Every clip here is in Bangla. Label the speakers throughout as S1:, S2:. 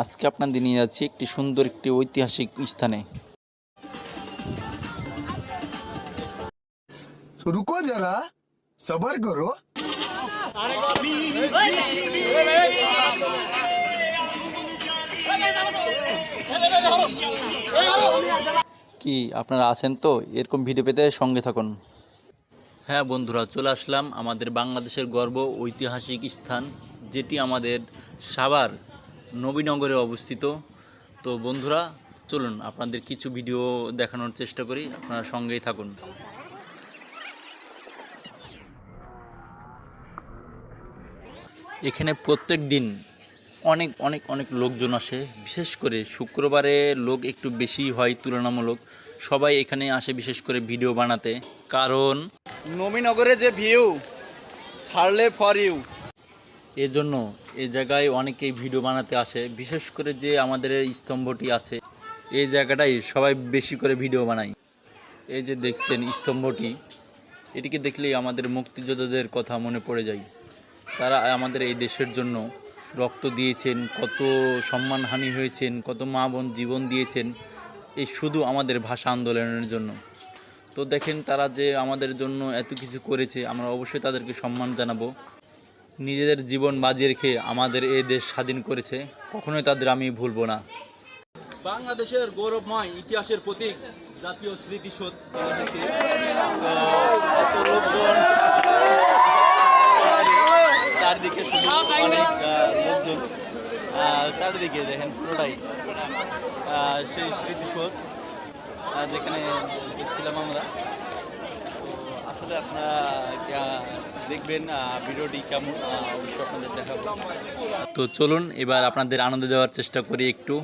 S1: আজকে আপনাদের নিয়ে যাচ্ছি একটি সুন্দর একটি ঐতিহাসিক স্থানে।
S2: रुको जरा सबर करो।
S1: কি আপনারা আছেন তো? এরকম ভিডিও পেতে সঙ্গে থাকুন। হ্যাঁ বন্ধুরা, চলে আসলাম আমাদের বাংলাদেশের গর্ব ঐতিহাসিক স্থান, যেটি আমাদের সাভার নবীনগরে অবস্থিত। তো বন্ধুরা চলুন আপনাদের কিছু ভিডিও দেখানোর চেষ্টা করি, আপনারা সঙ্গেই থাকুন। এখানে প্রত্যেক দিন অনেক অনেক অনেক লোকজন আসে, বিশেষ করে শুক্রবারে লোক একটু বেশি হয় তুলনামূলক। সবাই এখানে আসে বিশেষ করে ভিডিও বানাতে, কারণ নবীনগরে যে ভিউ ছাড়লে ফর ইউ, এজন্য এই জায়গায় অনেকেই ভিডিও বানাতে আসে। বিশেষ করে যে আমাদের এই স্তম্ভটি আছে, এই জায়গাটাই সবাই বেশি করে ভিডিও বানায়। এই যে দেখছেন স্তম্ভটি, এটিকে দেখলেই আমাদের মুক্তিযোদ্ধাদের কথা মনে পড়ে যায়। তারা আমাদের এই দেশের জন্য রক্ত দিয়েছেন, কত সম্মানহানি হয়েছেন, কত মা বোন জীবন দিয়েছেন এই শুধু আমাদের ভাষা আন্দোলনের জন্য। তো দেখেন তারা যে আমাদের জন্য এত কিছু করেছে, আমরা অবশ্যই তাদেরকে সম্মান জানাবো। নিজেদের জীবন বাজি রেখে আমাদের এই দেশ স্বাধীন করেছে, কখনোই তাদের আমি ভুলবো না। বাংলাদেশের গৌরবময় ইতিহাসের প্রতীক জাতীয় স্মৃতিসৌধ থেকে এত লোকজন, চারদিকে শুধু অনেক লোকজন, চারদিকে দেখেন পুরোটাই সেই স্মৃতিসৌধ যেখানে দেখছিলাম আমরা। তো আসলে আপনারা দেখবেন ভিডিওটি কেমন, অবশ্যই আপনাদের দেখাবো। তো চলুন এবার আপনাদের আনন্দ দেওয়ার চেষ্টা করি একটু।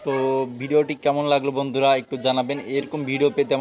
S1: তো ভিডিওটি কেমন লাগলো বন্ধুরা একটু জানাবেন। এরকম ভিডিও পেতে